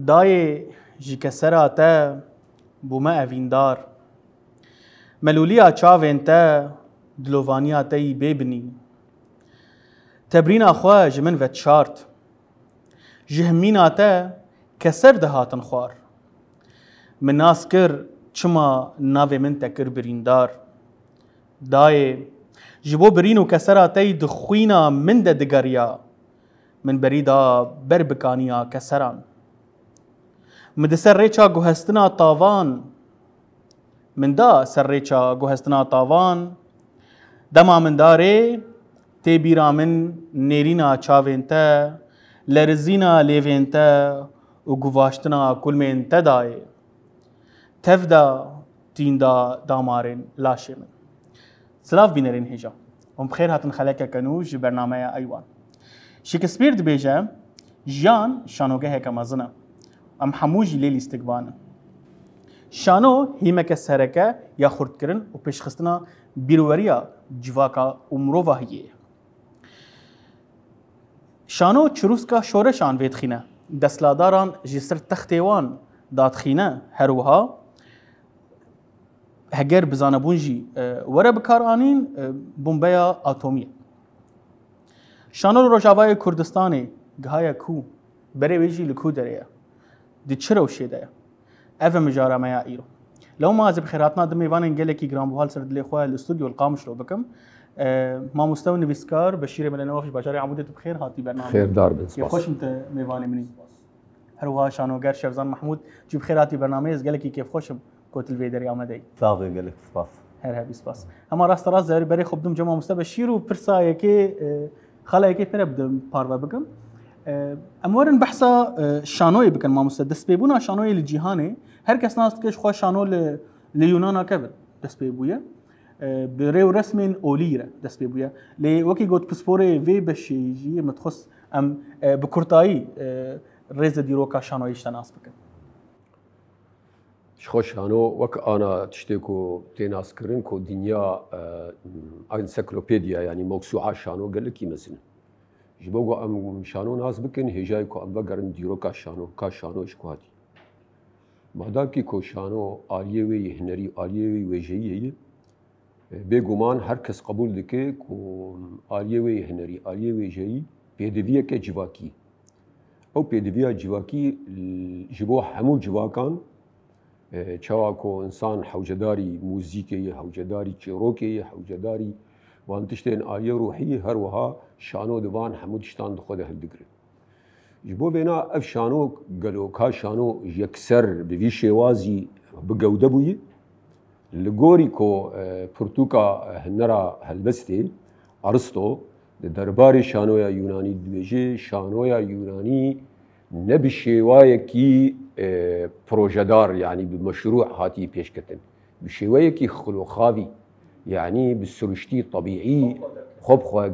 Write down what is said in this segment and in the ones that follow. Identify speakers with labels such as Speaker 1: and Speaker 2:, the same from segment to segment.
Speaker 1: دای جی کسرا تا بوما اویندار ملولیا چاوین تا دلوانیا تایی ببنی تبرینا خواه جمن و چارت جهمینا تا کسر دهاتن خوار من ناس کر چما ناوی من تکر بریندار دای جبو برینو کسرا تایی دخوینا من ده دگریا من بریدا بربکانیا کسران من ده سر ریچا گوهستنا تاوان من دا سر ریچا گوهستنا تاوان دما من داره تی بیرا من نیرینا چاوین تا لرزینا لیوین تا و گواشتنا کلمین تا دای تفدا تین دا دامارین لاشه من سلاف بینرین هجا بخیر هاتن خلکه کنوش برنامه ایوان شکسپیر دبیجه جان شانوگه هکا مزنه ام حموجی لیلی استقبانه شانو هیمک سرکه یا خورد کرن و پیشخستنا بیرووریا جواکا امرو هیه شانو چروسکا شورشان ویدخینه دستلاداران جسر تختیوان دادخینه هروها هگر بزانبون جی وره بکار آنین بومبیا اتمیه شانو روجاوای کردستانی گهایا کو بره ویجی لکو دریه دی چرا وشی ده اوه مجاره مایا ایرو لو ما از بخیراتنا دمی وان انگله کی گرام بحال سرد لی خواه الاستودیو القامش رو بکم ما مستوى نویسکار بشیر ملنوافش باشاری عمودت بخیر هاتی برنامه
Speaker 2: خیر دار بن
Speaker 1: یا خوش مت میوانی منی هروها شانوگر شفزان محمود جی بخیر هاتی برنامه از گله کی کیف خوشم کوتل ویدری آمده
Speaker 3: صافي قال لك سباس
Speaker 1: هر سپاس اما راست زاری برای خوب دم جمع مستوى بشیر و پرسایه که خلاه که پر بدم پارو بکم امورن بحثا شانوی بکن ما مستدس بيبونا شانوی لجیهانه هر کس ناست کش خواه شانو لیونانا کبر دست بيبويه بريو رسم اوليره دست بيبويه لي وكي قلت بسبوري في بشيجي متخص ام بكرتاي ريز ديروكا شانوي اشتناس بكن
Speaker 2: خوش شانو وك انا تشتكو تناس كرن كو دنيا انسيكلوبيديا يعني موسوعه شانو قال لك مثلا جبوغو ام شانو ناس بكن هجاي كو ام بقرن ديروكا شانو كا شانو اشكواتي ماداكي كو شانو آليوي هنري آليوي وجهي بيغمان هر کس قبول دکه کو آليوي هنري آليوي وجهي بيدويه که جواكي او بيدويه جواكي جبو همو جواكان چاوا کو انسان حوجداري موزيكي حوجداري چيروكي حوجداري وان تشتين آليه روحي هر وها شانو دوان حمود شتان خود هالدقر جبو بينا اف شانو قالو كا شانو يكسر بفي شوازي بقوده بوي لغوري كو برتوكا هنرا هلبستي ارسطو درباري شانويا يوناني دويجي شانويا يوناني نبشيوايه كي بروجدار يعني بمشروع هاتي بيشكتن بشيوايه كي خلوخاوي يعني بالسرشتي طبيعي خبخوا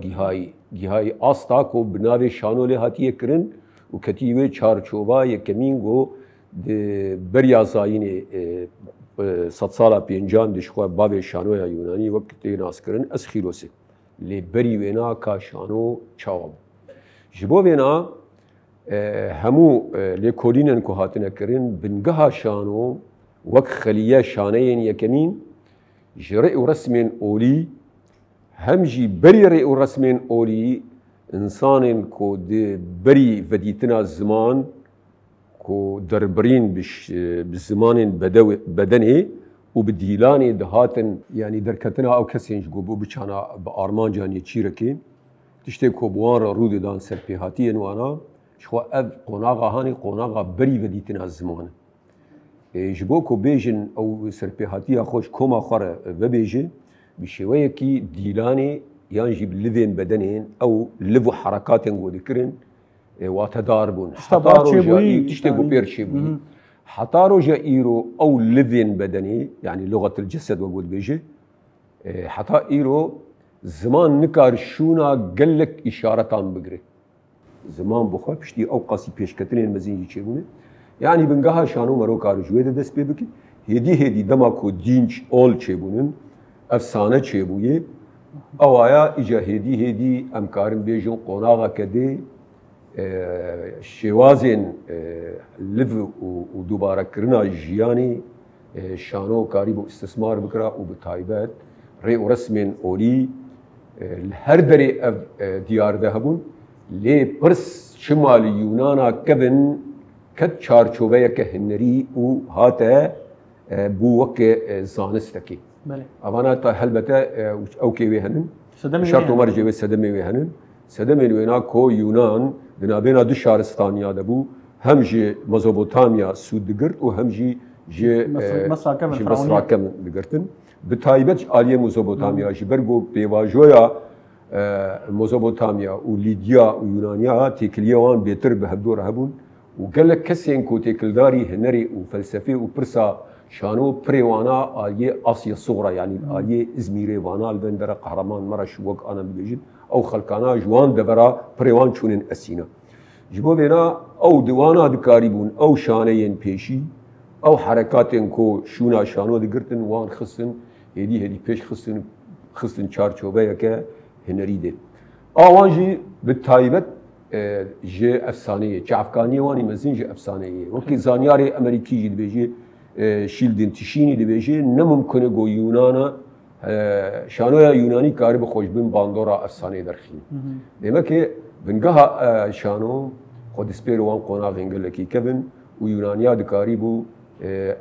Speaker 2: جهاي آستاكو بناوي شانو له هاتي كرن وكتيوه چارچوبا يكمينغو بريا زايني صد سالا بينجان دشخوا باوي شانو يا يوناني وقت ناس كرن اسخيلوسي لي بري وينا كا شانو چاوب جبو وينا همو لي كولينن كو هاتنا كرن بنغها شانو وك خليه شانين يكمين جرئ رسم اولي همجي بري رئ رسم اولي انسان كو دي بري فديتنا الزمان كو دربرين بالزمان بدني وبديلاني دهاتن يعني دركتنا او كسينج قبو بچانا بارمان جاني تشيركي تشتي كو بوان رود دان سربيهاتي وانا شخوا اب قناغا هاني قناغا بري فديتنا الزمان جبو كو بيجن او سربيهاتي خوش كوما خره وبيجي بشويه كي ديلاني ينجي بالليفين بدنين او لفو حركات نقول ذكرن وتداربون تشتغل بيرشيبوي حتارو جايرو او ليفين بدني يعني لغه الجسد وقول بيجي حتى ايرو زمان نكار شونا قال لك اشارتان بقري زمان بخوا بشتي او قاسي بيشكترين مزينجي تشيبوني يعني بنقاها شانو مرو كارو جويده دس بيبكي هدي دماكو دينج اول تشيبونن افسانه تشيبوي اوايا اجا هدي امكارن بيجون قناغا كدي شوازين لف ودوباره كرنا جياني شانو كاريبو استثمار بكرا وبتايبات ري ورسمين اولي هر دري ديار ذهبون لي برس شمال يونانا كفن كت چارچوبه كهنري وهاتا بو وك زانستكي اوانا تا هلبته او كي وهنن شرط عمر جوي سدمي وهنن سدمي وينا كو يونان بنابينا دو شارستانيا دبو هم جي مزوبوتاميا سودگرت و هم جي مصر كم دگرتن بتايبت عاليه مزوبوتاميا جي برغو بيواجويا مزوبوتاميا و ليديا و يونانيا تيكليوان بيتر بهدور هبون وقال لك كسين كو تيكلداري هنري وفلسفي وبرسا شانو بريوانا آلية آسيا الصغرى يعني آلية إزميري وانا البندرة قهرمان مرش وق أنا بيجين أو خلقانا جوان دبرا بريوان شونين أسينا جبو بينا أو دوانا دكاريبون أو شانيين بيشي أو حركاتين كو شونا شانو دقرتن وان خصن هدي بيش خصن چارچوبه يكا هنري دي آوان جي بالتايبت جي أفسانية جعفكانية واني مزين جي أفسانية وكي زانياري أمريكي جي دبيجي شیلدین تشینی دبیجه نممکنه گو یونانا شانویا یونانی کاری به خوشبین باندورا افسانه درخیم. دیمه که بنگاه شانو خود اسپیروان قناق هنگلکی کبن و یونانیا دکاری بو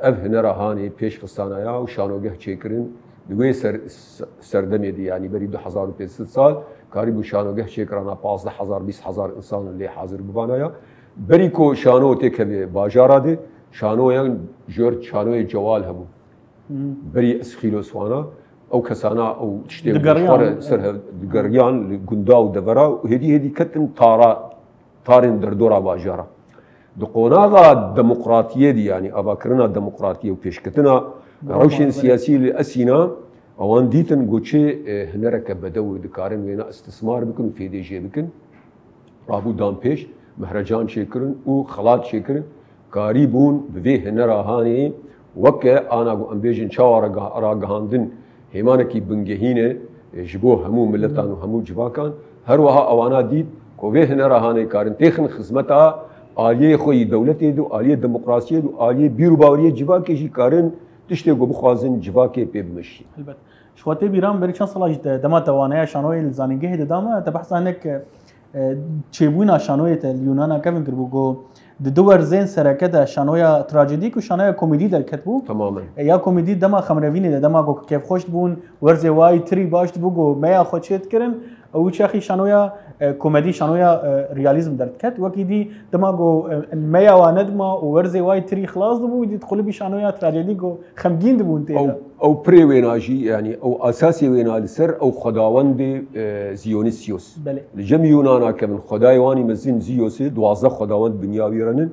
Speaker 2: اف هنرهانی پیش خستانایا و شانوگه چیکرین دوی سردمی دی یعنی بری 2500 سال کاری بو شانوگه چیکرانا 15000 20000 انسان لی حاضر ببانایا بری کو شانو تکبه باجارا دی شانویان جورج شانوی جوال هبو بري اسخيلو سوانا او كسانا او تشتي سرها دقريان لقنداو دبرا وهدي كتن طارن دردورا باجارا دقوناغا الديمقراطيه دي يعني اباكرنا الديمقراطيه وبيشكتنا روشن سياسي لاسينا اوان ديتن قوتشي هنرك بدو دكارن وينا استثمار بكن في دي جي بكن رابو دام بيش مهرجان شكرن وخلاط شكرن قاريبون بفيه هنراهاني وكا انا ام بيجن شاور راغاندن هيمانكي بنجهينه جبو همو ملتان وهمو جباكان هروها اوانا ديد كوفيه هنراهاني كارن تخن خدمتا آليه خوي دولتي دو آليه ديمقراطيه دو آليه بيرو باوريه جباكي جي كارن تشتي جو بخوازن جباكي بيبمشي
Speaker 1: البته شواتي بيرام بريكشان صلاح دما توانايا شانوي الزانينجه دما تبحث عنك تشيبونا شانوي اليونانا كيفن كربوغو دور زين سركه شانويا تراجيديك وشانويا كوميدي دل كتبو
Speaker 2: تماما
Speaker 1: يا كوميدي دما خمرفيني دما كيف خوش بون ورزي واي تري باش بوغو ما خوشيت كرن او شاخي شانويا كوميدي شانويا رياليزم درت كت وكيدي دما ما واندما ورزي واي تري خلاص دبو يدخل بي شانويا تراجيديكو خمجين دبون تيلا
Speaker 2: او بري ويناجي يعني او اساسي وينا السر او خداوند زيونيسيوس الجم يونانا كمن خدايواني مزين زيوس دوازه خداوند دنياويرنن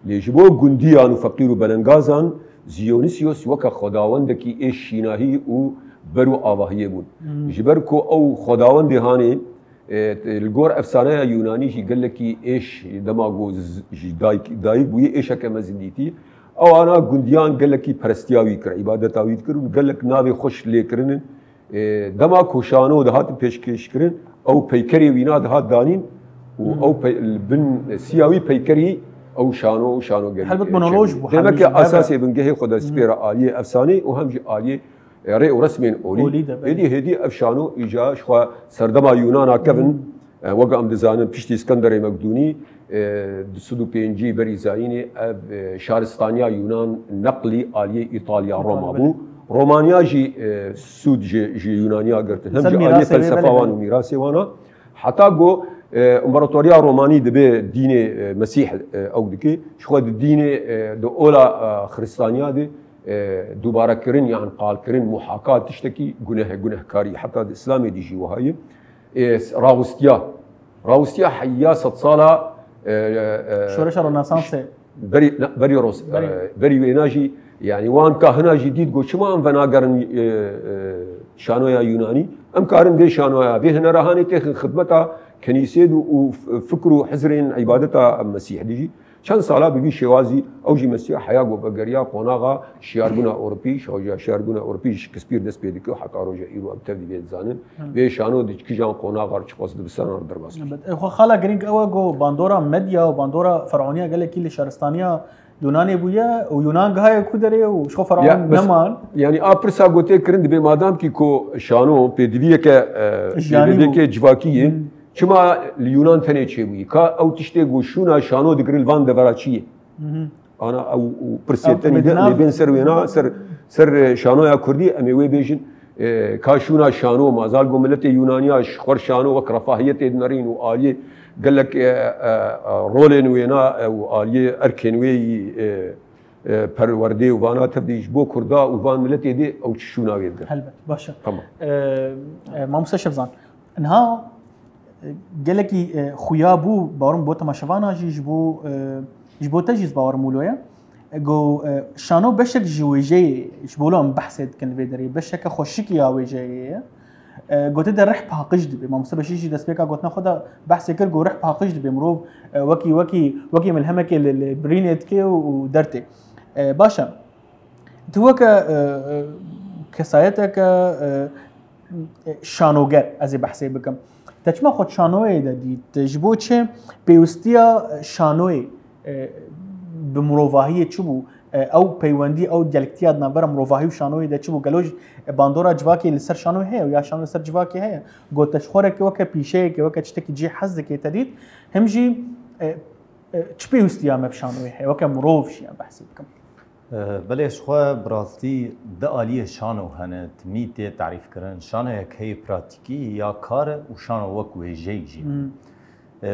Speaker 2: ليجبو غونديان وفقير بلنغازان زيونيسيوس وك خداوندكي ايش شيناهي و برو آواهيه بون جبركو او خداوند هاني الجور افسانه يوناني جي قال لك ايش دماغو دايك بوي ايش كمزنديتي او انا غونديان قال لك برستياوي كر عبادتاوي كر قال لك نابي خوش ليكرن دماغو شانو دهات بيشكش كرن او بيكري وينا دهات دانين او بن سياوي بيكري او شانو قال
Speaker 1: حلبت مونولوج
Speaker 2: دمك اساسي بنجهي خد سبيرا اليه افساني وهم جي اليه ري ورسمين اولي هدي افشانو ايجا شخوا سردما يونانا كفن وقام دزانن بيشتي اسكندر مقدوني دسودو بينجي بري زايني شارستانيا يونان نقلي اليه ايطاليا روما بو رومانيا جي سود جي يونانيا قرت هم جي اليه فلسفه وان وميراثي وانا حتى جو امبراطوريا روماني دبي دين مسيح او دكي شخوا الدين دو اولا خريستانيا دي دوباره كرين يعني قال كرين محاكاة تشتكي جنه كاري حتى الإسلام يجي وهاي راوستيا حياسة صالة
Speaker 1: شورش الرنسانس
Speaker 2: بري ويناجي يعني وان كهنا جديد جو شما ام فناغرن شانويا يوناني ام كارن دي شانويا به هنا رهاني تخ خدمتها كنيسه وفكروا حزرين عبادتها المسيح ديجي چند سالا بوی شوازی او جی مسیح حیا گو بگریا قوناغا شیاربونا اوروپی شوجا شیاربونا اوروپی شکسپیر دست پیدا که حتی روجا ایرو ابتدی بید زانن به شانو دیچ کی جان قوناغا چ قصد بسان در باس
Speaker 1: خو خلا گرینگ او گو باندورا مدیا و باندورا فرعونیا گله کی شهرستانیا یونانی بویا و یونان گهای کودره و شو فرعون نمان
Speaker 2: یعنی آپرسا گوته کرند به مادام کی کو شانو پدویه که جواکیه چما لیونان تنه چه بوی که او تشته گوشونا شانو دگرل وان دورا چیه انا او پرسیتنی ده بین سر وینا سر شانو یا کردی امی وی بیجن کاشونا شانو مازال گو ملت یونانیا خور شانو و رفاهیت نرین و عالیه قال لك رولين وينا وآلية أركن وي پروردي وفانا تبدي بو كردا وفان ملتي دي أو تشونا ويدا
Speaker 1: هلبت باشا
Speaker 2: تمام
Speaker 1: ما مستشف زان انها قال لك خويا بو بارم بو تماشفانا جبو تجيز باور مولويا جو شانو بشك جويجي جبولهم بحثت كان فيدري بشك خوشكي يا ويجي قلت ده رح بحقش دبي ما مصيبه شيء دس بيكا قلت ناخذها بحث كل جو رح بحقش دبي مروف وكي ملهمك البرينت كي ودرتي باشا تو كسايتك شانوگر از بحثی بکم تچما خود شانوی دادی تجبو چه پیوستیا شانوی به مروفاهی چبو او پیوندی او دیالکتیاد نبر مروفاهی و شانوی ده چبو گلوج باندورا جواکی لسر شانوی هي یا شانوی لسر جواکی هي گوتش خوره که وک پیشه که وک چتکی جی حز که تدید همجی چ پیوستیا مب شانوی هي وک مروف شي بحثی بکم
Speaker 3: بلش خو براستی د عالی شانو هنه تمیت تعریف کردن شانو یک هی پراتیکی یا کار و شانو وک ویجی جی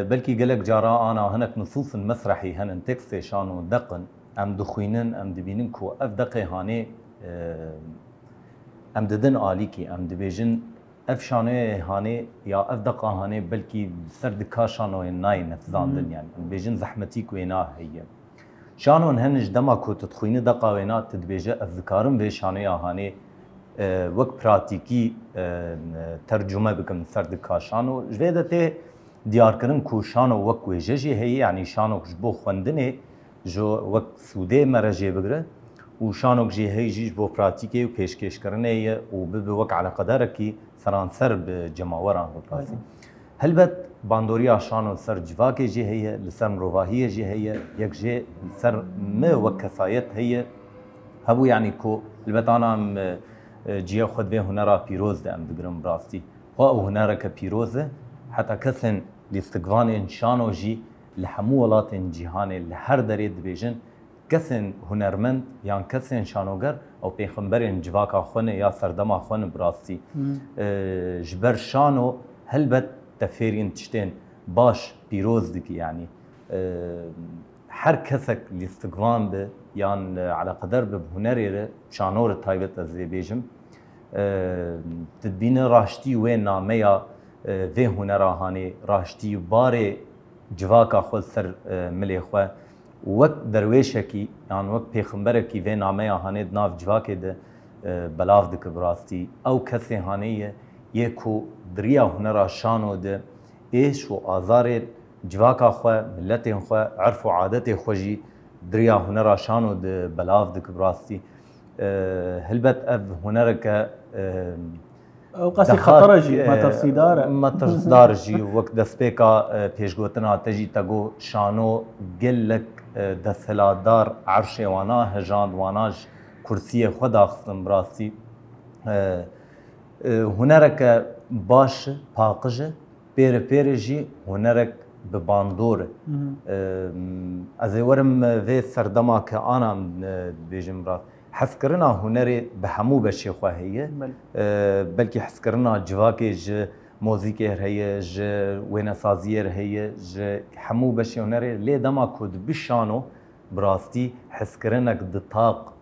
Speaker 3: بلکی گلک جارا انا هنک نصوص مسرحی هنن تکست شانو دقن ام دخوینن ام دبینن کو اف دقه هانه ام ددن عالی کی ام دبیجن اف شانو هانه یا اف دقه هانه بلکی سرد کا شانو نای نفزاندن یعنی بیجن زحمتی کو اینا هي شانون هنج دما کو تدخوینه دقه وینا تدبیجه اذکارم به شانو هانه وک پراتیکی ترجمه بکم سرد کا شانو جویدته دیار کردن کو شانو وک ویجی هي یعنی شانو بو خوندنه جو وک سوده مرجع بگره و شانو جی هي جی بو پراتیکی و پیشکش کرنه و به وک علی قدر کی سرانسر به جماوران بپاسی هلبت باندوریا شانو سر جواکی جی هي لسر مروفاهی جی هي یک جی سر ما وکفایت هي هبو یعنی کو البت انا جی خود به هنرا پیروز ده ام دگرم راستی و هنرا که پیروزه حتى كثن لاستقبال شانو جي لحمو ولات جهان لهر دريد بيجن كثن هنرمند يعني كثن شانوگر او پیغمبر جواکا خونه یا سردما خونه براستي جبر شانو هلبت تفيرين تشتين باش بيروز دكي يعني هر كثك لاستقبال به يعني على قدر بهنري شانور تايبت ازي بيجم تدبين راشتي وين ناميا وی هنرا هانی راشتی باره جواکا خود سر ملی خو وقت درویشه کی یعنی وقت پیغمبر کی وی نامه هانی ناف جواکه ده بلاف دک براستی او کسی هانیه یکو دریا هنرا شانو ده ایش و آزار جواکا خو ملت خو عرف و عادت خوجی دریا هنرا شانو ده بلاف دک براستی هلبت اف هنر که
Speaker 1: او قصي خطرجي ما ترصيدار
Speaker 3: ما ترصدارجي وقت دسبيكا بيشغوتنا تجي تاغو شانو قلك دسلادار عرش وانا هجان واناج كرسي خدا خصم براسي هنرك باش باقج بيرجي هنرك بباندور ازورم في سردما كانا بيجم براسي حسكرنا هنري بحمو بشي خو هي بلكي حسكرنا جواكي ج موزيكي هي ج وين سازير هي ج حمو بشي هنري لي دما كود بشانو براستي حسكرنك دطاق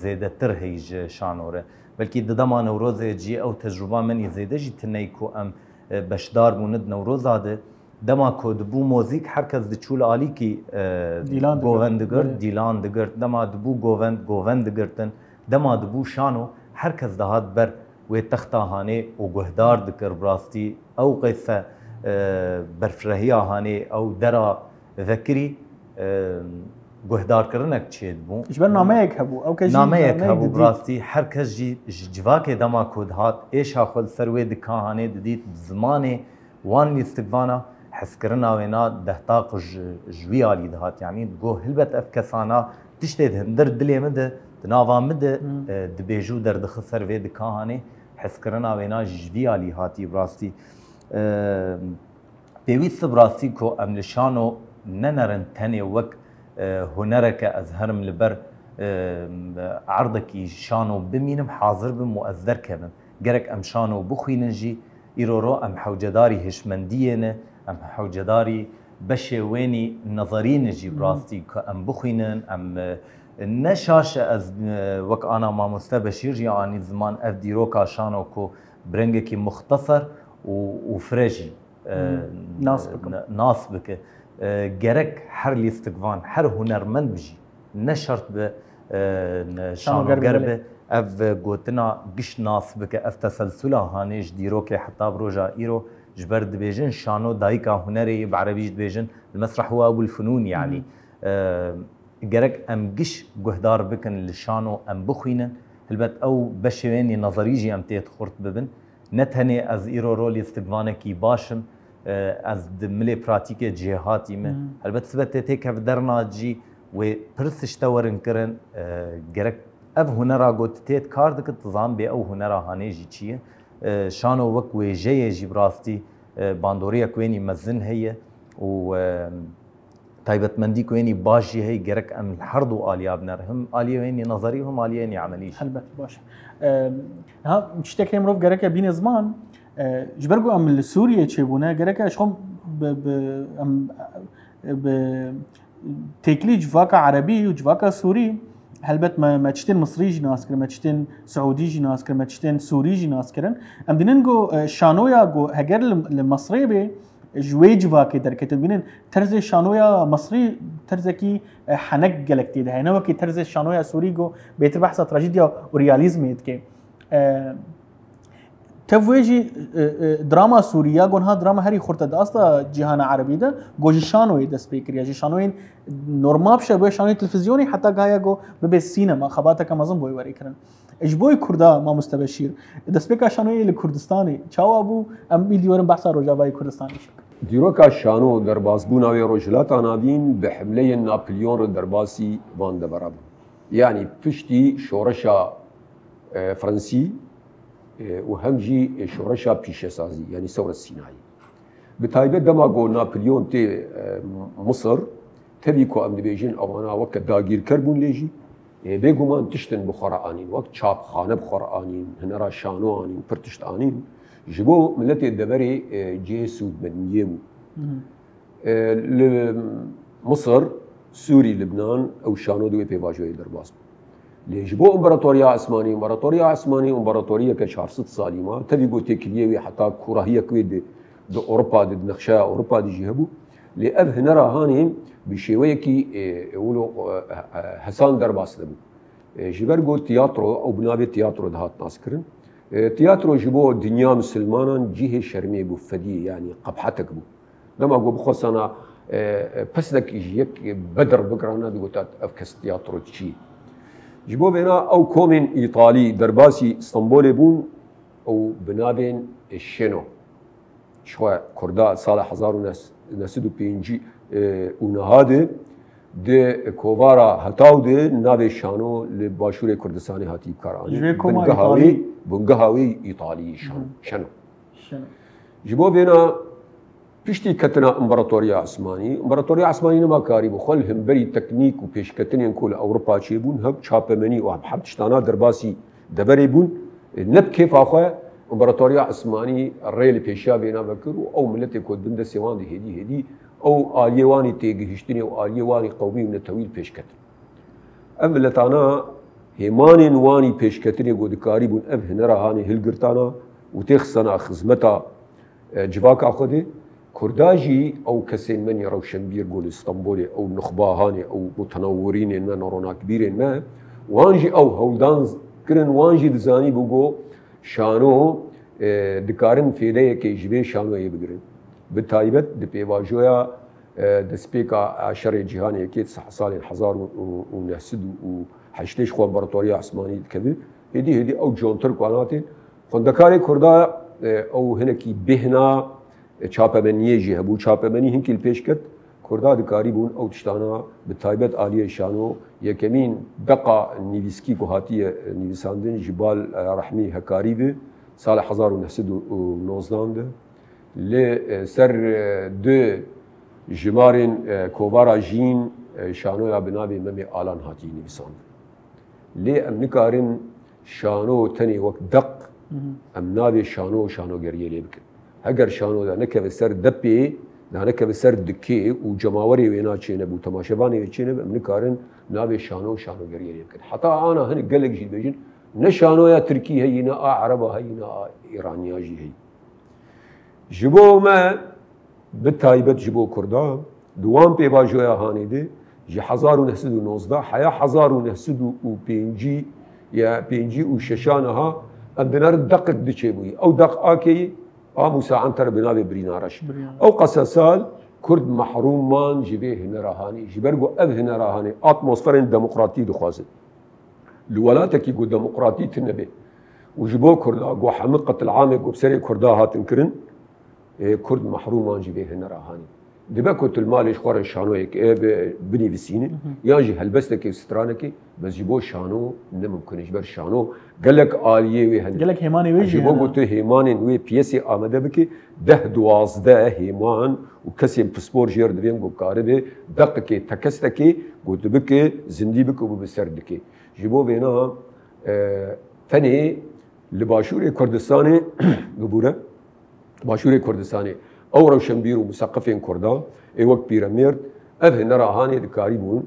Speaker 3: زيدتر هي ج شانوره بلكي دما نوروز جي او تجربه مني زيده جي تنيكو ام بشدار بوند نوروز هذا دما كود بو موزيك حركز دچول عالي کی گووندگر دیلان دگر دما دبو گووند دگرتن دما دبو شانو حركز دهات بر و تختهانه او گهدار دکر براستی او قصه برفرهیا هانه او درا ذکری گهدارکردنێک چێت بوو
Speaker 1: اجبر نامەیەک هەبوو ئەو کە
Speaker 3: نامەیەک هەبوو بڕاستی هەر کەس جivakê dema ku dihat êşa xwe li ser wê dikahanê didît zimanê wan lîstikvana hezkirina wêna dehta ji wî alî dihat yanî got hilbet ev kesana tiştê hindir dilê min de di nava min de dibêje û derdixi ser vê dikahanê hezkirina wêna ji vî alî hatî birastî pêwîst birastî ku em li şano nenerin tenê wek hunereke ez herim li ber عرضekî şano bimînim hazir bim û ez derkevim gerek em şano bixwînin jî îroro em hewcedarî hişmendiyê ne em hewcedarî beşê wênî nezarîne jî birastî ku em bixwînin em ne şaş e ez wek ana mamoste Beşîr jî anî ziman ev dîroka şano ku birengekî muxteser û firê jî nas bike gerek her lîstikvan her hunermend bijî ne şart be şanoger be ev gotina giş nas bike ev teselsula hanê ji dîrokê heta bi roja îro ji ber dibêjin şano dayika hunerê bi erebî jî dibêjin li mesreh wa ebûl funûn yanî gerek em giş guhdar bikin li şano em bixwînin hilbet ew beşê wênî nezarî jî em tê xurt bibin ne tenê ez îro rolê istikvanekî başim ez di milê pratîkê cêhatî me helbet sibet tê têkev derna cî wê pirs tişte werin kirin gerek ev hunera got têt kar dikit zan bê ew hunera hanê jî çi ye şano wek wêjeyê jî bi rastî bandoriyek wênî mezin heye û taybetmendî ku wênî baş jî heye gerek em her du aliya biner him aliyê wênî nezarî him aliyê wênî emelî
Speaker 1: helbet baş ha tiştekê mirov gerek e bîne ziman ji ber ku em li Sûriyê çêbûne gerek e xwe bi têkilî civaka erebî û civaka Sûrî helbet me tiştên Misrî jî nas kirin me tiştên Siûdî jî nas kirin me tiştên Sûrî jî nas kirin em dînin got şanoya got heger li Misrê bê ji wê civakê derketin bînin terzê şanoya Misrî terzekî henek gelek tê de heye ne wekî terzê şanoya Sûrî got bêtir behsa trajîdya û realîzmê dike tev wê jî drama Sûriya gonha drama herî xurte di asta cîhana erebî de got ji şanoyê dest pê kiriye ji şanoyên normal bişe bo şanoyên televîzyonê heta gaya got bibe sînema xebateke mezin boî werî kirin ji boî Kurda mamoste Beşîr destpêka şanoyê li Kurdistanê çawa bû em îdî werin behsa Rojavayê Kurdistanê
Speaker 2: Dîroka şano derbasbûna wê rojhilata navîn bi hemleyên Napolyon re derbasî van de beraber yanî piştî şoreşa Fransî û hem jî şoreşa pîşesazî yanî Sewra Sînayî bi taybet dema got Napolyon tê Misir tevî ku em dibêjin ewana weke dagîrker bûn lê jî bêguman tiştin bi xwe re anîn wek çapxane bi xwe re anîn hinera şano anîn pir tişt anîn ji bo milletê deverê cihê sûdmeniyê bû li Misir Sûrî Libnan ew şano di wê pêvajoyê derbas bû lê ji bo İmparatoriya Esmanî împaratoriyeke 400 salî ma tevî got têkiliyê wê heta kurahiyek wê di Ewropa di nexşeya Ewropa de jî hebû lê ev hinera hanê bi şêweyekî wilo hesan derbas dibû ji ber got tiyatro ew bi navê tiyatro dihat naskirin tiyatro ji bo dinya misilmanan cihê şermê bû fedî yanî qebhetek bû dema got bixwesana peslekî ji yek Bedir bigirana digotat ev kes tiyatro çi ji bo vêna ew komên îtalî derbasî Stenbolê bûn ew bi navên şeno şwe Kurda sala 1905 û nihadê di kovara hetaw de navê şano li başûrê Kurdistanê hatî karanî bungeha wê îtalî şeno ji bo vêna piştî ketina İmparatoriya Esmanî nema karî bû xwe li hemberî teknîk û pêşketinên ku li Ewropa çêbûn hep çapemenî û hem tiştana derbasî deverê bûn ne bi kêfa xwe İmparatoriya Esmanî rê li pêşiya vêna vekir û ew milletê ku bin de sêwan de hêdî ew aliyê wanî têgihîştinê û aliyê wanî qewmî û netewîl pêşketin ev milletana hêmanên wanî pêşketinê got dikarî bûn ev hinera hanê hilgirtana û tê xistana xizmeta civaka xwe de Kurda jî ew kesên me nê rewşenbîr got li Stenbolê ew nuxba hanê ew mutenewwirînên me neronakbîrên me wan jî ew hewldan kirin wan jî dizanî bû got şano dikarin fêdeyekê ji vê şanoyê bigirin bi taybet di pêvajoya دسبيكا عشر جهاني كيت سال 1908 خو امبراطوريه عثماني كبير هدي او جونتر قاناتي خندكاري كردا او هنكي بهنا چاپمنیه جی هبو چاپمنی هنکی الپیشکت کردا دکاری بون او تشتانا بتایبت عالیه شانو یکمین دقا نویسکی گوهاتی نویساندن جبال رحمی هکاری به سال 1919 ل سر دو جمارن کوبارا جین شانو یا بنابی ممی آلان هاتی نویساند لی ام نکارن شانو تنی وقت دق ام نابی شانو گریه لی بکن اگر شانو دا نکه سر دپی دا نکه سر دکی و جماوری وینا چینه بو تماشاوانی چینه ام نکارن نابی شانو گریه لی بکن حتی آنا هنی گلک جی بیجن نه شانو یا ترکی هی نه عربا هی نه ایرانیا جی هی جبو ما بتایبت جبو کردا دوام پی باجویا هانی ده جی 1919 حیا 1905 یا 5 و ششانها ام دنار دقق دچه بوی او دق آکی مساعنتر بنابي برينارش او قصصال كرد محروم مان جبه هنراهاني جبرجو اب هنراهاني اتموسفير ديمقراطي دخوازن الولاتك يقول ديمقراطي تنبي وجبو كردا جو حمقه العامه جو بسري كردا هاتنكرن كرد محروم مان جبه هنراهاني دبكوت المال خور شانو هيك بني بسيني ياجي هلبستك سترانك بس جبو شانو نممكن يجبر شانو قال لك آليه وهن
Speaker 1: قال لك هيماني ويجي
Speaker 2: جبو قلت هيمان وي بيسي آمده بكي ده دوازده هيمان وكسي بسبور جير دبين قو كاربه دقكي تكستكي قلت بكي زندي بكي وبسردكي جبو بينا ثاني لباشوري كردستاني قبوره باشوري كردستاني او روشنبير ومثقفين كردا اي وقت بيرامير افه نراهاني دكاري بون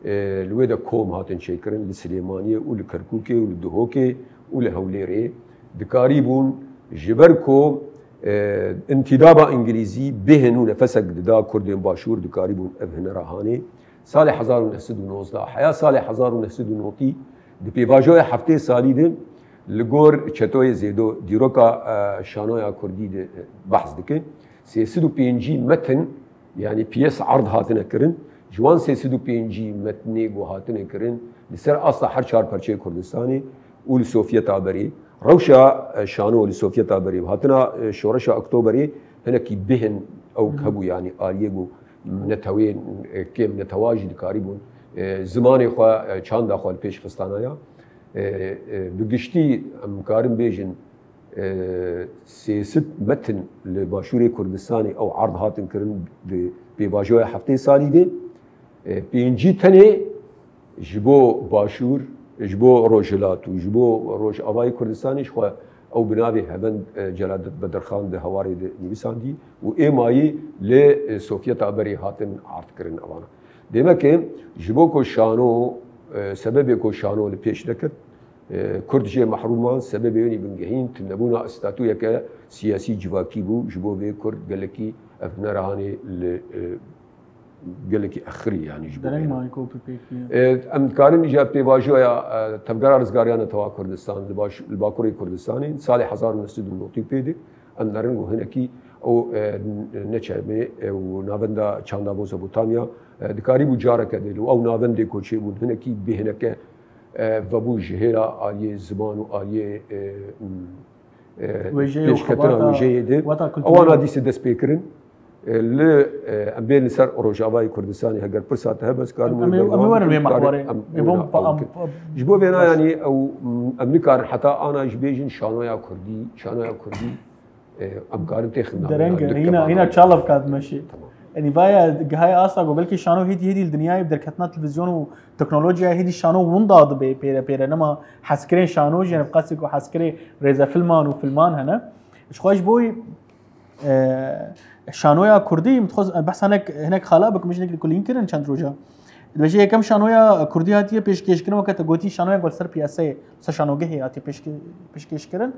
Speaker 2: الويدا كوم هاتن شيكرن لسليمانيه ولكركوكي ولدهوكي ولهوليري دكاري بون جبركو انتدابا انجليزي بهنو نفسك دا كردين باشور دكاري بون افه نراهاني صالح 1919 حياه صالح 1919 دي بيفاجوي هفته سالي دي لغور چتوي زيدو ديروكا شانويا كردي بحث دكي سيسدو بينجي متن يعني بيس عرض هاتنا كرن جوان سيسدو بينجي متني جو هاتنا كرن لسر اصلا هر چار پرچه كردستاني ولسوفيا تابري روشا شانو لسوفيا تابري هاتنا شورشا اكتوبري هناكي بهن او كبو يعني آليجو نتوين كيم نتواجد قريبون زماني خوا چاند خوا پیش خستانايا بگشتي امكارم بيجن سياسة متن لباشوري كردستاني او عرض هاتن كرن بباجوه هفته سالي دي بينجي تني جبو باشور جبو روجلات وجبو روج اواي كردستاني شخوا او بنابي هبن جلالة بدرخان ده هواري ده نيساندي و ايماي لسوفيت عبري هاتن عرض كرن اوانا ديما كي جبو كو شانو سبب كو شانو لبيش دكت كردجي محرومان سبب يوني بنجهين تنبونا استاتويا كسياسي جواكي بو جبو بي كرد قال لكي افنرهاني قال لكي اخري يعني جبو ام كارن جاب بيواجو يا تبقرا رزقاريانا توا كردستان الباكوري كردستاني صالح 1919 بيدي ام نرنغو هناكي او نچمي او نابندا چاندا بوزابوتاميا دكاري بو جارك دلو او نابندي كوچي بو هناكي بهنكه وابو جهيرا آلية زمان و آلية بيشكتنا وجيه دي اوانا دي سي دست بيكرن ل امبين سر روجاواي كردستاني هجر برساتها بس كانوا
Speaker 1: امور وين محوري
Speaker 2: جبو بينا يعني او امنيكار حتى انا جبيجن شانويا كردي امكارن تخنا
Speaker 1: درنگ هنا تشالف كاد ماشي يعني بايا هاي اصلا قبل كي شانو هيدي الدنيا بدركتنا تلفزيون وتكنولوجيا هيدي شانو ونداد بيرا نما حسكرين شانو يعني بقاسك وحسكري ريزا فيلمان وفيلمان هنا ايش خوش بوي شانويا كردي متخوز بحث هناك خلابك مش نقول كل يمكن چند روجا بجي كم شانويا كردي هاتيه پیشکش کردن وقت گوتی شانويا گل سر پیاسه سر شانوگه هاتيه پیشکش کردن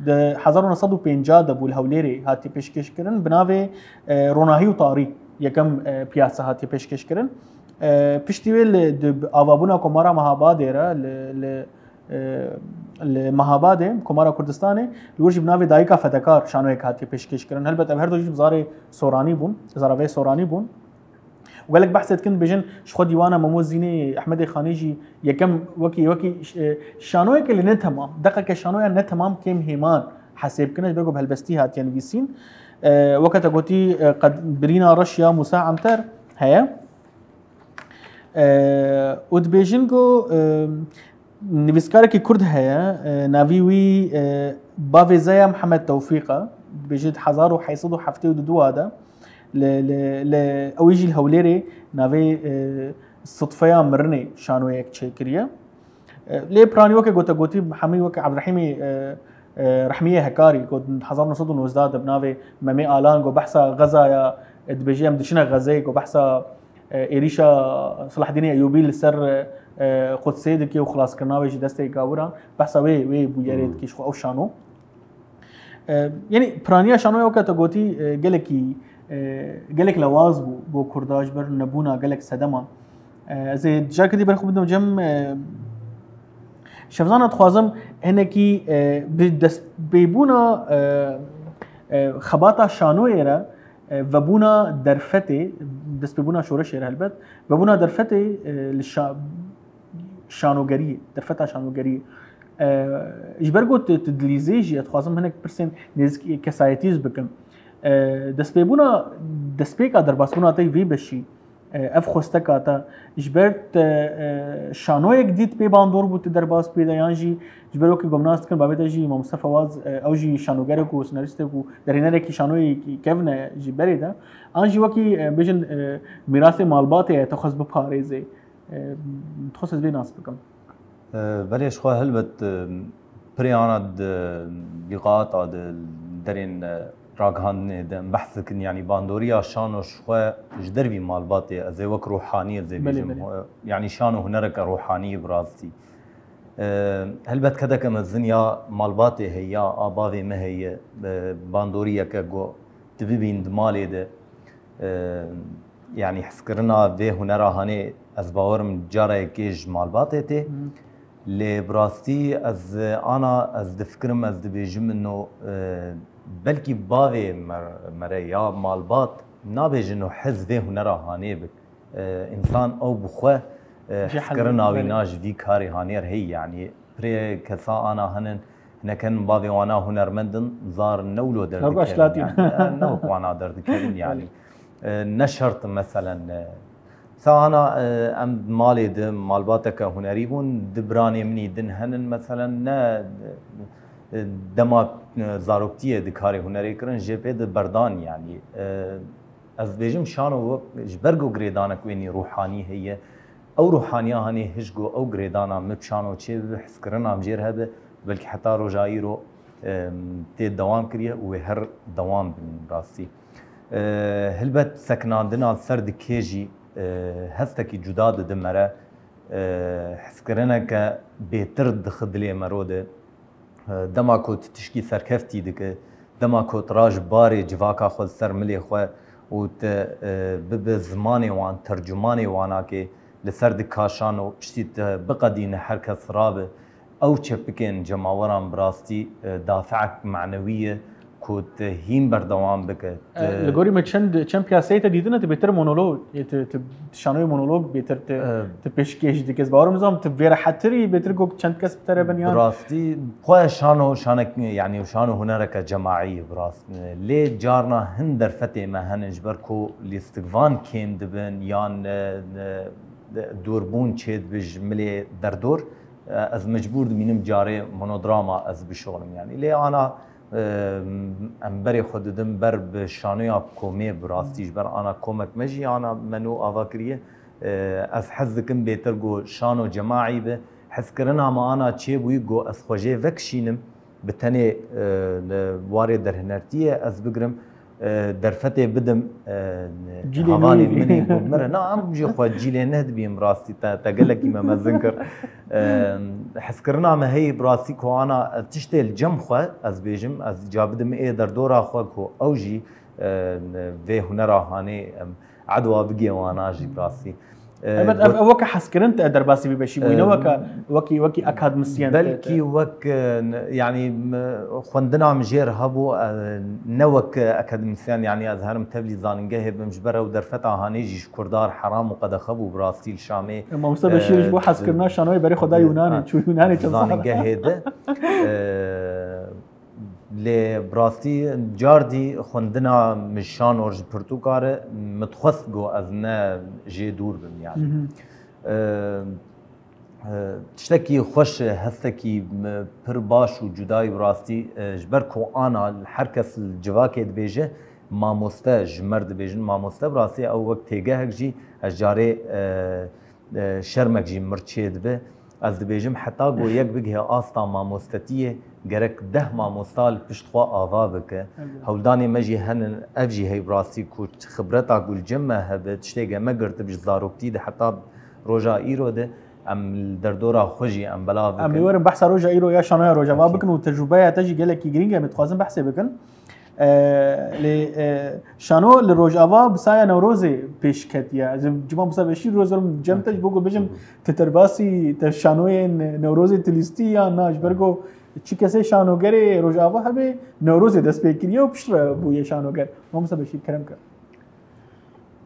Speaker 1: ده 1950 دبو الهوليري هاتيه پیشکش کردن بناوي روناهي وطاري يكم پیاسه هاتيه پیشکش کردن پشتیویل د آوابونا کومارا مهاباد را ل المهاباد کومارا کردستان لورج بناوي دايكا فدكار شانويا هاتيه پیشکش کردن البته هر دو جزاره سوراني بون زراوي سوراني بون وقال لك بحثت كنت بيجن شخو ديوانا ممو زيني احمد خانيجي يكم وكي شانويك اللي نتمام دقيقه شانويا نتمام كيم هيمان حسب كنت بقول بهالبستي هات يعني بيسين وقت قوتي قد برينا رشيا مساعمتر هيا ودبيجنكو نفسكاركي كرد هيا نافيوي بافيزايا محمد توفيقه بجد حزارو حيصدو حفتي وددو هذا ل اويجي الهوليري نافي الصدفه مرني شانو يك تشكريه لي براني وكي قوتي محمي وكي عبد الرحيم رحميه هكاري قد حضرنا صدن وزداد بنافي مامي الان جو بحثا غزا يا دبيجي مدشنا غزاي جو بحثا إيريشا صلاح الدين أيوبي لسر قدسي دكي وخلاص كرناوي جي دستي كاورا بحثا وي بويريد كيش خو أو شانو يعني برانيا شانو وقت قوتي قالك لواز بو كرداج بر نبونا قالك سدما زي جاك دي برخو بدهم جم شفزانا تخوازم هنكي بيبونا خباطة شانو يرا وبونا درفتي دست ببونا شورش يرا هلبت وبونا درفتي شانوگري درفتا شانوگري اجبرگو تدليزيجي اتخوازم هنك برسن نزكي كسايتيز بكم دست ببونا دست بيك درباسبونا تي في بشي اف خوستكاتا اجبرت شانو جديد بي باندور بوت درباس بيدا يانجي اجبرو كي گمناست كن بابتا جي مصطفى واز اوجي شانوگركو سيناريستكو درينركي شانوي كيفنا جي بريدا انجي وكي بيجن ميراث مالباتي تخص بباريزي تخصص بي ناس بكم
Speaker 3: بريش خو هلبت برياند لقاءات هذا درين راغهان بحثك يعني باندوريا شانو شوي جدربي مالباتي زي وك روحانيه زي بيجم يعني شانو هنرك روحانيه براسي هلبت كذا كم الدنيا مالباتي هي اباوي ما هي باندوريا كجو تبين دمالي ده يعني حسكرنا في هنرا هاني از باورم جاره كيج مالباتي تي لبراستي از انا از دفكرم از دبيجم انه بلكي باوي مريا مالبات نابج انه حز في هنرا هاني بك انسان او بخوه حسكرنا ويناج في كاري هانير هي يعني بري كسا انا هنن نكن باوي وانا هنرمندن زار نولو درد يعني نوك وانا درد كريم يعني نشرت مثلا سانا ام مالي دم مالباتك هنري بون دبراني مني دن هنن مثلا نا دما زاروكتيه دكاري هنري كرن جبهه بردان يعني از بيجم شانو جبرگو گريدانا كويني روحاني هي او روحانيه هاني هجگو او گريدانا مبشانو چه بحث كرنا مجير هبه بلكي حتى روجايرو تي دوام كريه و هر دوام براستي هلبت سكناندنا سرد كيجي هستكي جداد دمره حسكرنا ك بهتر دخدلي مرود دما كو تشكي سركفتي دك دما كو تراج باري جواكا خود سر ملي خو و بزماني وان ترجماني واناكي لسرد كاشانو شتيت بقدين حركه رابه او تشبكين جماوران براستي دافعك معنويه كوت هين بردوام بك
Speaker 1: لغوري ما چند پیاسه دیدن ته بهتر مونولوگ شانوی مونولوگ بهتر ته پیشکش دیگه باور نظام ته ویرا حتری بهتر گو چند کس بتر بنیان
Speaker 3: براستي خو شانو شانك يعني شانو هناك جماعيه براست لي جارنا هندر فتي ما هنجبركو لاستقفان كين دبن يان دوربون تشيد بجملي دردور از مجبور مينم جاري مونودراما از بشغلم يعني لي انا امبري خوددم بر بشانويا كومي براستيش بر انا كومك مجي انا منو افاكريه از حزكم بيترغو شانو جماعي به حسكرنا ما انا تشي بويغو از خوجي وكشينم بتني واري درهنرتيه از بقرم درفتي بدم هواني مني مره نعم جي خو جيلي نهد بيم راستي تقلك ما مزنكر حسكرنا ما هي براسي كو انا تشتي الجم خو از بيجم از جابدم اي در دورا خو كو اوجي في هنرا هاني عدوا بقي وانا جي براسي
Speaker 1: البته وك حسكرنت درباسي بشي بوينه وكي اكاديميسيان
Speaker 3: بلكي وك يعني خوندنا مجير هبو نوك اكاديميسيان يعني ازهر متبلي زاننجه بمجبره ودرفتا هانيجي كردار حرام وقد خبو براستيل شامي
Speaker 1: ما مستبشير بو حسكرنا شانوي بري خدا يوناني شو يوناني
Speaker 3: زاننجه هيدا لی براستی جاردی خوندنا مشان ورج پرتوکاره متخص گو از نه جی دور بم يعني تشتكي خوش هستكي پر باش و جداي براستی جبر کو انا الحركس الجواكي دبيجه ما مستج مرد بيجن ما مست براستی او وقت تيجه جي اجاري شرمك جي مرچيد به از دبيجم حتى گو يك بگه آستا ما مستتيه گرک ده ما مستال پشت خوا آوا بکه هولدانی مجی هن افجی هی براستی کو خبرتا گل جمع هبه تشتیگه مگرت بج زاروکتی ده حتی روجا ایرو ده ام در دورا خوشی ام بلا بکن
Speaker 1: ام میورم بحث روجا ایرو یا شانویا روجا ما بکن و تجربه تجی گلکی گرینگه متخوازم بحث بکن ل شانو لروجاوا بسايا نوروزي پیش کتیا از جمع مسابشی روزم جمع تج بگو بجم تترباسی تشانوی نوروزی تلیستی یا ناش برگو چی کسی شانوگری روجاوا هبه نوروزی دست بکریه و پشت بوی شانوگر ما مسابشی کرم کرد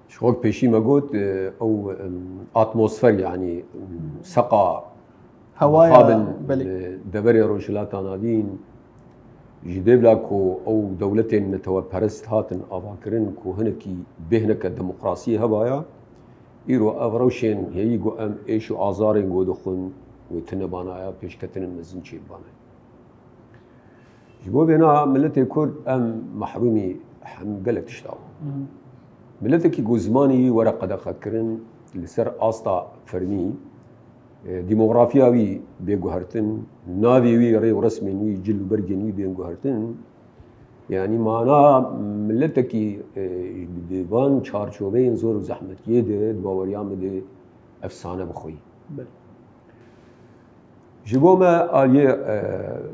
Speaker 2: شوق پیشی مگود او اتمسفر يعني سقا
Speaker 1: هوايا
Speaker 2: دبري روجلات نادين جديبلا كو او دولتين نتو برست هاتن افاكرين كو هنكي بهنك الديمقراطيه هبايا ايرو افروشين هيجو ام ايشو ازارين جو دخون وتنبانايا بيشكتن المزن شيبانا جبو بينا ملتي كورد ام محرومي حم قالك تشتاو ملتك جوزماني ورقه دخكرن لسر استا فرمي ديموغرافياوي بيغوهرتن نافيوي ري ورسمي وي جل برجني بيغوهرتن يعني معنا ملتك ديوان چارچوبين زور زحمت يده باوريام دي افسانه بخوي جبوما آلية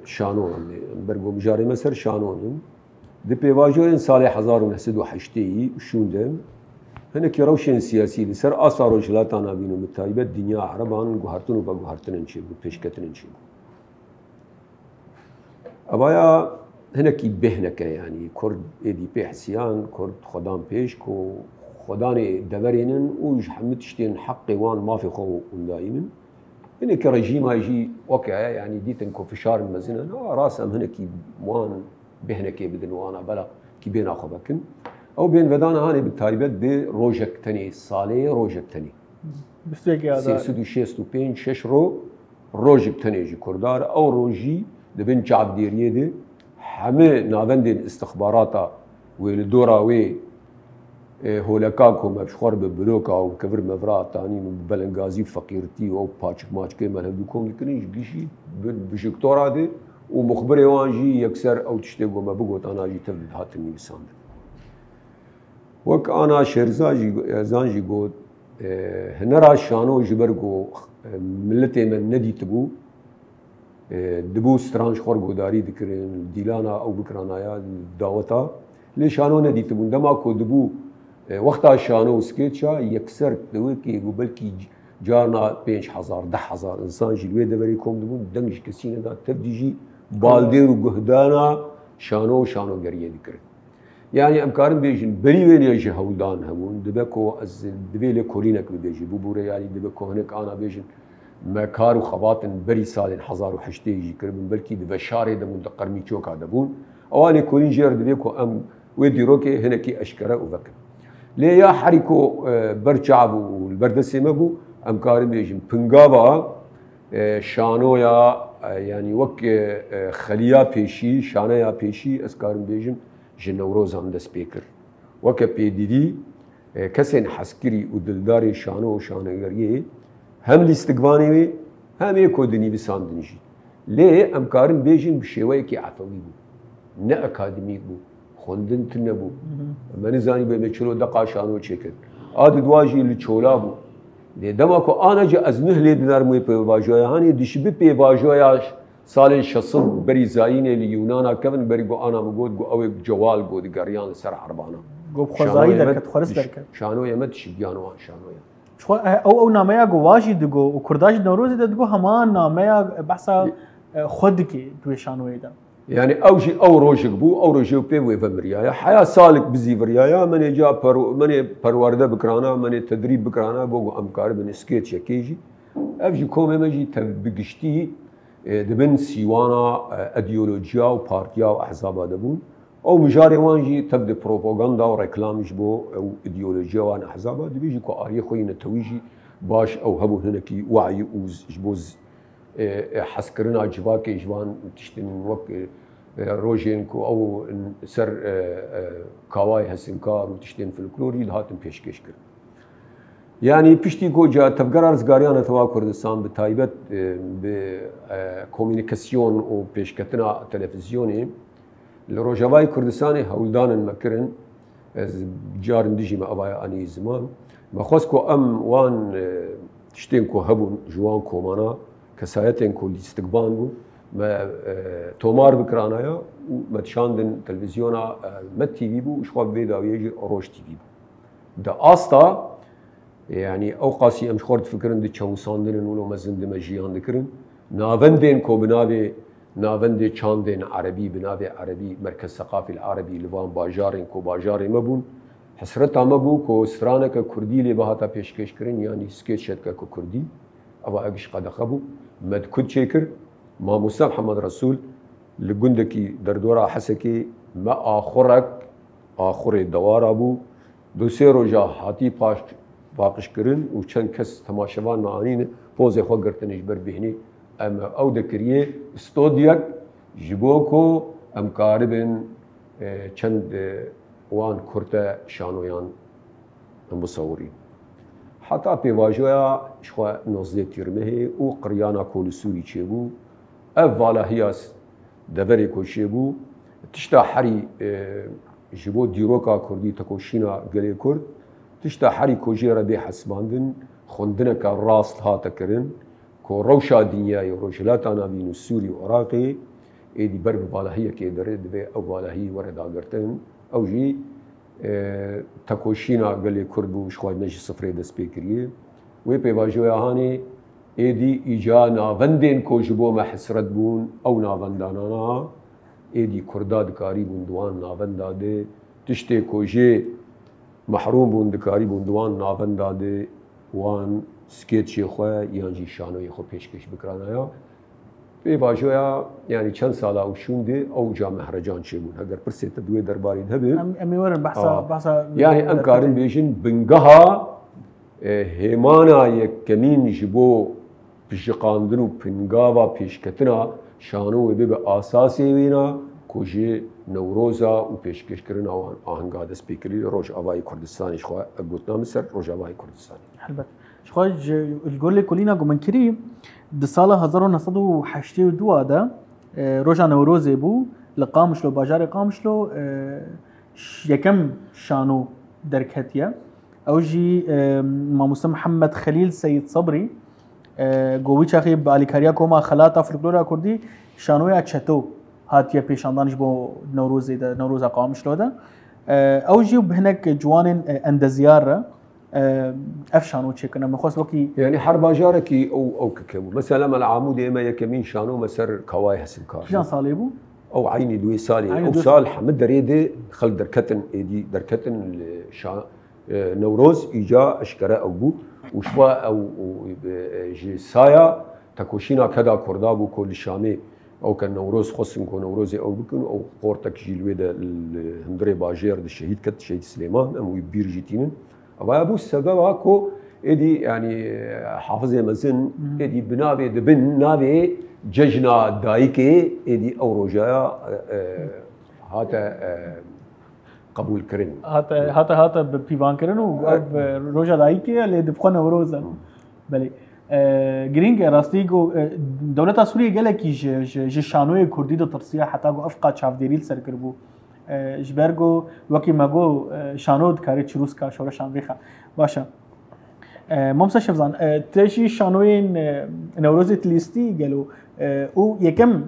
Speaker 2: شانون برگو مجاري مسر شانون دي بيواجوين سال 1908 شوندم هناك روشن سياسي لسر آثار وجلاتنا بينو متايبة الدنيا عربان جوهرتن وبجوهرتن نشيب وبيشكتن نشيب أبايا هناك بهنك يعني كرد إدي بحسيان كرد خدام بيش كو خداني دبرينن وج حمتشتين حقي وان ما في خو دائما هناك رجيم هايجي وكا يعني ديتن كو فشار المزنة راسم هناك وان بهنك بدن وانا بلا كي بين اخو بكن او بين بدانا هاني بالتايبت بروجك تاني صالي روجك تاني
Speaker 1: بستيك يا دار
Speaker 2: سيسو شيستو بين ششرو روجك تاني جي كردار او روجي دبن شعب ديريه دي حمي نافندين استخباراتا والدورا وي هولكاكو مبشخور ببلوكا وكفر مفرات تاني بلنغازي فقيرتي او باتشك ماتشكي مالهدوكم لكنيش قشي بشكتورا دي ومخبري وانجي يكسر او تشتيقو ما بقوت انا جي تبدد هاتني بساند وك انا شيرزاجي زانجي قوت هنرا شانو جبرقو ملتي من ندي تبو دبو سترانش خورقو داري ذكرين ديلانا او بكرانايا داوتا ليش شانو ندي تبو دماكو دبو وقتها شانو سكيتشا يكسر دوكي قبلكي جارنا 5000 10000 انسان جي الوي دبري كوم دبو دنج كسينا دا تبديجي بالدير وقهدانا شانو قريه ذكر يعني امكارن بيجن بري وين يجي هودان همون دبكو از دبيله كورينك بيجي بوبوري يعني دبكو هناك انا بيجن مكار وخباطن بري سال 1008 يجي كربن بلكي دبشاري دمون دقرمي تشوكا دبون اواني كورين جير دبكو ام ويدي روكي هناكي اشكره وبكر ليه يا حريكو برشعب والبردسي مبو امكارن بيجن بنغابا شانويا يعني وك خليا بيشي شانيا بيشي اسكارن بيجن جنوروز عند سبيكر وك بيدي كسن حسكري ودلداري شانو شانغريه هم الاستقباني هم يكودني بساندنجي ليه امكارن بيجن بشويكي عفوي بو نا اكاديميك بو خوندن تنبو من زاني بمشلو دقا شانو تشكر اد دواجي لچولا بو دماكو انا جا از مهلي دينار مي بيواجويا هاني دشبي بيواجويا سال شصل بري زاين اليونانا كفن بري جو انا مقود جو او جوال جو دي غريان سر حربانا
Speaker 1: جو خزاي دركت خرس دركت
Speaker 2: شانو يمد شبيانو شانو
Speaker 1: شو او نامه گواژی دگو و کرداش نوروز دگو همان نامه بحثا خودکی توی شانوی دا
Speaker 2: يعني او روجك بو او روجو بي فمريايا حياه سالك بزي فريايا من جا من پرورده بكرانا من تدريب بكرانا بو امكار بن سكيت شكيجي افجي كومي مجي تبقشتي دبن سيوانا ايديولوجيا وبارتيا واحزاب دبون او مجاري وانجي تبدا بروباغندا وريكلامج بو او ايديولوجيا وانا احزاب دبيجي كو اري خوين تويجي باش او هبو هنكي وعي وجبوز حسكرنا جباك جوان تشتن وقت روجينكو او سر كاواي هسنكار وتشتن فلكلوري هاتن بيشكش كر يعني بيشتي كو جا تبقر ارزقاريانا توا كردستان بتايبت بكوميونيكاسيون و بيشكتنا تلفزيوني الروجاواي كردستاني هولدان مكرن جارن ديجي ما ابايا اني زمان بخوسكو ام وان تشتن كو هبون جوان كومانا كسايتين كل استقبال بو ما تومار بكرانايا وما تشاندن تلفزيونا ما تي في بو شخواب بيدا ويجي روج تي في بو دا استا يعني او قاسي ام خورد فكرن دي تشاوساندن ولو مزند مجيان دكرن نافندين كو بنابي نافندي تشاندن عربي بنابي عربي مركز ثقافي العربي لوان باجارين كو باجاري مبون حسرتها مبو كو سترانك كردي لي بهاتا بيشكش كرن يعني سكيتشت كو كردي أبا أجش قد خبو مد كد شكر ما موسى محمد رسول لجندكي دردورا حسكي ما آخر الدوار أبو دوسيرو جا هاتي باقش كرن وشن كس تماشوان معانين بوزي خو قرتنش بربهني أما أو دكريه استوديك جبوكو أم قاربن چند وان كرتا شانويان مصورين حتى بواجهة شخوا نزلت ترمه و قريانا كل سوري تشيبو أفعل هياس دبري كوشيبو تشتا حري جبو ديروكا كردي تكوشينا قلي كرد تشتا حري كوجيرا بي حسباندن خندنا كراس هاتا كرن كو روشا دنياي وروجلات انا بين السوري وعراقي ايدي برب بالهيه كي درد بي او بالهي وردا قرتن او جي تکوشینا گلی کرد بو شخوای نجی صفری دست پیکریه وی پیواجوی هانی ایدی ایجا ناوندین کو جبو ما حسرت بون او ناوندانانا ایدی کرداد کاری بون دوان ناونداده تشتی کوجی محروم بون دکاری بون دوان ناونداده وان سکیتشی خواه یانجی شانوی خو پیشکش بکرانایا پیواجویا یعنی چند ساله او شونده او جا مهرجان چه بون اگر پرسیت دوی درباری هبه
Speaker 1: امی ورن بحثا
Speaker 2: يعني ام كارن بيجن بنقها هيمانا يكمين جبو بشقاندن و بنقاوا بيشكتنا شانو بيبه اساسي وينا كوجي نوروزا و بيشكش كرنا وان آهنگا دست بيكري روج آوای كردستاني شخوا قوتنا مصر روج آوای كردستاني
Speaker 1: حلبت شخوا الجول كلنا قمن كري دسالة 1982 ده روجا نوروزي بو لقامشلو باجار قامشلو يكم شانو دركتيا او جي ماموسى محمد خليل سيد صبري قوي شاخي باليكاريا كوما خلاطه فلكلورا كردي شانويا تشتو هاتيا بيشاندانش بو نوروزي ده نوروزا قامشلو ده او جي بهناك جوان اندزيار اف شانو تشيكنا مخوس وكي
Speaker 2: يعني حرب جاركي او ككبو مثلا ما العمود اما يكمين شانو مسر كواي هسنكار
Speaker 1: شان صاليبو
Speaker 2: او عيني دوي سالي او سال حمد دريدي خل دركتن ايدي دركتن نوروز ايجا اشكرا او بو وشوا او جي سايا تكوشينا كدا كردابو كل شامي او كان نوروز خصن كو نوروز او بكن او قورتك جيلوي ده الهندري باجير ده الشهيد كت شهيد سليمان ام يبير جيتين ابو السبب اكو ادي يعني حافظ مزن ادي بنابي دبن نابي ججنا دايكي ادي او روجايا هاتا قبول كرن
Speaker 1: هاتا بيفان كرن و روجا دايكي اللي دبخنا وروزا بلي جرينج راستيغو دولة سوريا قال لك ج شانوي كردي دو ترسيا حتى جو افقا تشاف ديريل سركربو جبرگو وکی مگو شانود کاری چروس کا شورا شانریخا باشا ممسا شفزان تشی شانوین نوروز تلیستی گلو او یکم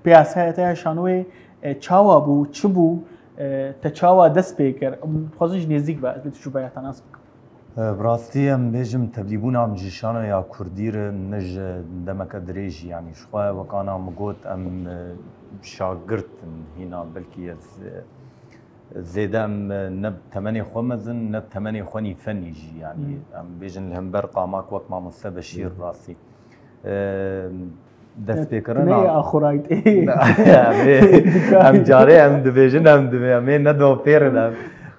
Speaker 1: پیاسه تا شانوی چاوا بو چبو تچاوا دست پیکر خصوص نزدیک با تو بیات ناس
Speaker 3: براستي ام بيجم تبليبونا ام جيشانا يا كردير نج دمك دريجي يعني شوية وكانا مقوت ام شاقرت هنا بلكي زيدا ام نب 8 خمزن نب 8 خوني فنيجي يعني ام بيجن الهمبر قاماك وقت ما مستبشير راسي دست بكرنا
Speaker 1: يا اخورايت
Speaker 3: ام جاري ام دبيجن ام دبي ندو بيرنا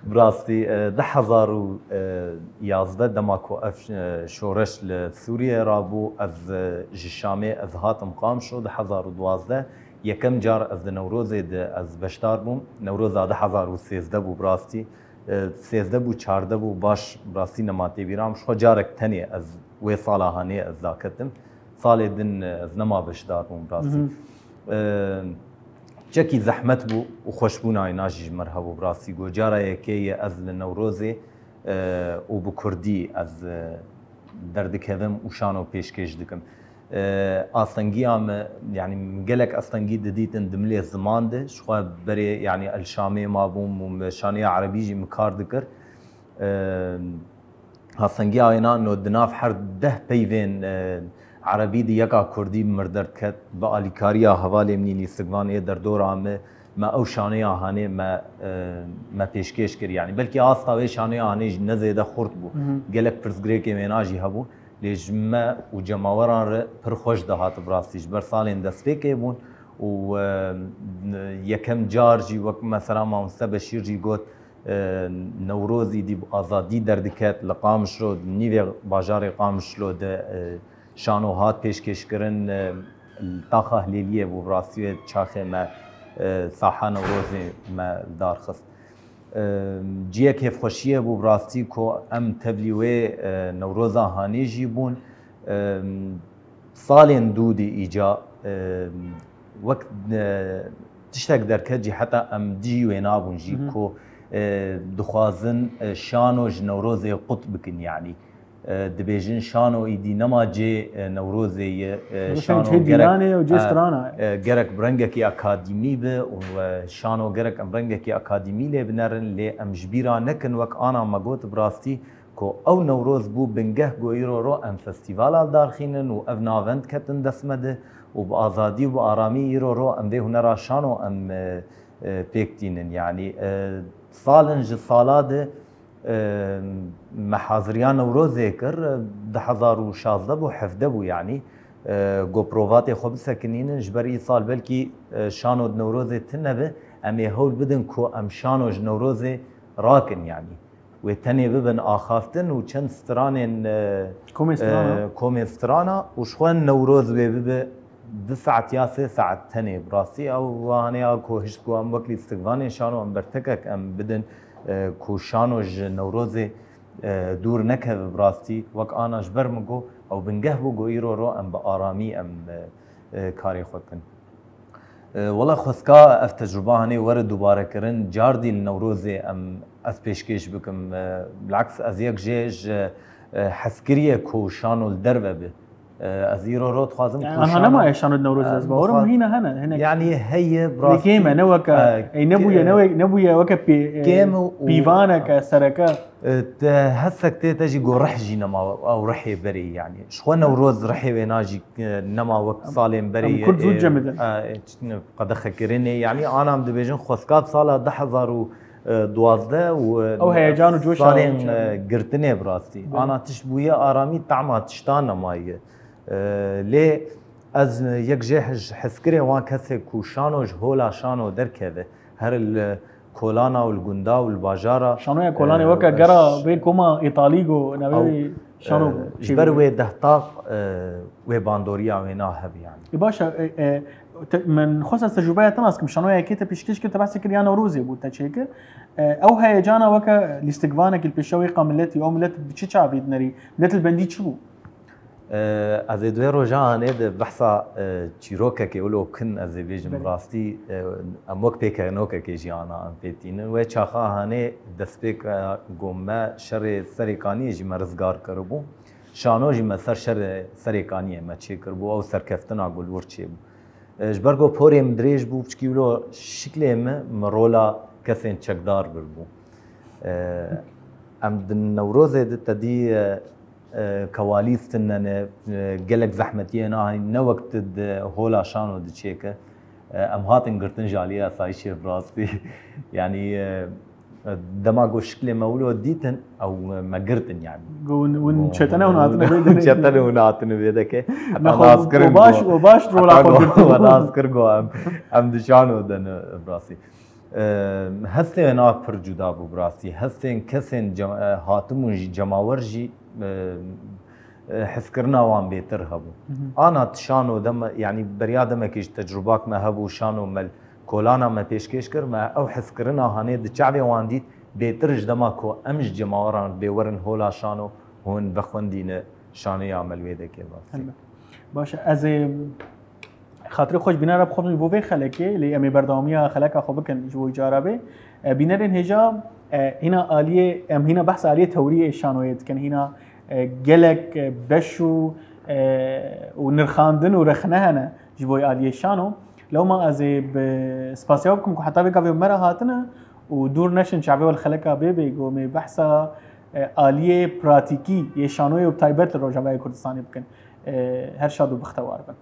Speaker 3: براستي 2011 دماكو اف شورش لسوريا رابو از جشامي از هاتم قام شو 2012 يكم جار از نوروز از بشتار بوم نوروز 2013 بو براستي 13 بو 14 بو باش براستي نماتي بيرام شو جارك تاني از وي صالحاني از ذاكتم صالح دن از نما بشتار بوم براستي چکی زحمت بو و خوشبوونای ناژی مرهبوو براسی گۆ جارایەکەیە ئەز لە نەورۆزێ و بە کوردی ئەز دەردەکەوم و شان و پێشکەش دکم ئاستەنگیام یعنی gelek ئەستەنگی دەدیتن دملێ زماندە شخوا بەرێ یعنی ئەلشامێ مابووم و شانەیە عەرەبیژی مکار دکرد ئاستەنگی ئاوێنا نۆدناف هەر 10 پەیوێن عربی دی یکا کردی مردرد کت با آلیکاریا حوالی منی لیستگوانه در دورامه ما او شانه آهانه ما پیشکش کری یعنی بلکه آستاوی شانه آهانه نزیده خورد بو گلک پرسگری که مناجی هبو لیج ما و جماوران ر پر خوش دهات براسیش بر سالین دست پیکه بون و یکم جارجی وقت مثلا ما مستبشیر جی گوت نوروزی دی آزادی دردکت لقامش رو نیوی باجار قامش رو شانوهات پیشکشکردن تاخه هلیلیه و براسیه چاخه ما ساحه نوروزی ما دارخست جیه کیف خوشیه بو براستی کو ام تبلیوه نوروزا هانیجی بون سالین دودی ایجا وقت تشتک درکت جی حتی ام دیوه نابون جی کو دخوازن شانوج نوروزی قطب بکن یعنی دبیجن شانو ایدی نما جه نوروزی شانو گرک برنگه کی اکادمی به و شانو گرک برنگه کی اکادمی لی بنرن لی امجبیرا نکن وک آنا مگوت براستی کو او نوروز بو بنگه گویرو رو ام فستیوال دارخینن و او ناوند کتن دسمده و با آزادی و آرامی ایرو رو ام ده هنرا شانو ام پیکتینن یعنی سالنج سالاده محاضریان نوروزی کر 2016 بو 17 بو یعنی گو پرووات خوب سکنین جبری سال بلکی شانو نوروزی تنبه امی هول بدن کو ام شانو نوروزی راکن یعنی و تنی ببن آخافتن و چند سترانین کومسترانا و شوان نوروز ببه 2 ساعت یا 3 ساعت تنی براسی او هانیا کو هشت کو ام وکلی استقبال شانو ام برتکک ام بدن کوشانوج نوروزی دور نکه براستی وک آناش برمگو او بنگه بو ایرو رو ام با آرامی ام کاری خود کن والله خسکا اف تجربه هنی ور دوباره کرن جاردی نوروزی ام از پیشکش بکم بالعکس از یک جیج حسکریه کوشانو الدربه به از ایرو رو تخوازم
Speaker 1: انا ما شانو نوروز از باورم هنا
Speaker 3: يعني هي براسي
Speaker 1: كيما نوك اي نبويا وك بيفانا كسركا
Speaker 3: هسك تجي جو رحجي نما او رحي بري يعني شو نوروز رحي ويناجي نما وقت صالم بري
Speaker 1: كل زوج جمد
Speaker 3: قد خكرني يعني انا عم دبيجن خسكات صاله 2012 و
Speaker 1: او هيجان وجوش
Speaker 3: صالين قرتني براسي انا تشبويه ارامي طعمه تشتانا ماي ليه از یک جهش حسكري وان كسي كوشانوج هولا شانو دركه هر الكولانا والجندا والباجارا
Speaker 1: شانو يا كولاني وكا جرا بين كوما ايطاليغو نبي شانو
Speaker 3: جبر وي دهطاق وي باندوريا وينا هب يعني
Speaker 1: باشا من خصوص تجربه تناسكم شانو يا كيتا بيشكش كنت بحس كريا نوروزي بو تشيك او هيجانا وكا لاستقبانك البيشوي قاملتي او ملت بتشا بيدنري ملت البندي شو
Speaker 3: از دوی روزان اد بحثا چیروکه که اولو کن از بیجم راستی اموک پیکنوکه که جیانا پیتین و چاخا هنه دست پیک گومه شر سریکانی جی مرزگار کربو شانو جی مسر شر سریکانی ما چی کربو او سرکفتنا گل ورچی بو جبرگو پوریم دریج بو چکیولو شکل مرولا کسین چکدار بربو ام النوروز تدي كواليس تنن قلق زحمتي انا هاي وقت هولا شانو دشيكه ام هاتن قرتن جاليه سايشي براسي يعني دماغو شكل مولود ديتن او ما قرتن يعني
Speaker 1: ون شتنا وناتنا بيدك
Speaker 3: شتنا وناتنا بيدك
Speaker 1: وباش رولا
Speaker 3: انا اذكر ام دشانو دن براسي هسته انا پر جدا بو براسي هسته كسن هاتمون جماورجي حس کرنا وان بهتر هبو انا تشانو دم يعني برياده كيش تجربات ما هبو شانو مل کولانا ما پیشکش کر ما او حس کرنا هانه د چاوی وان دید بهتر جدما کو امش جماوران بورن هولا شانو هون بخوندینه شانه عمل ویده که
Speaker 1: باشه از خاطر خوش بینه رب خوب بو به خلکه لی امی بردامی خلک خوب کن جو اجاره به بینرن هجا هنا عالیه ام هنا بحث عالیه توریه شانویت کن هنا گلک بشو و نرخاندن و رخنهنه جوی عالیه شانو لو ما از سپاسیابکم که حتی بکاوی مرا هاتنه و دور نشن شعبی والخلکه بگو می بحث عالیه پراتیکی یه شانوی و تایبت رو جوای کردستانی بکن هر شاد و بختوار بن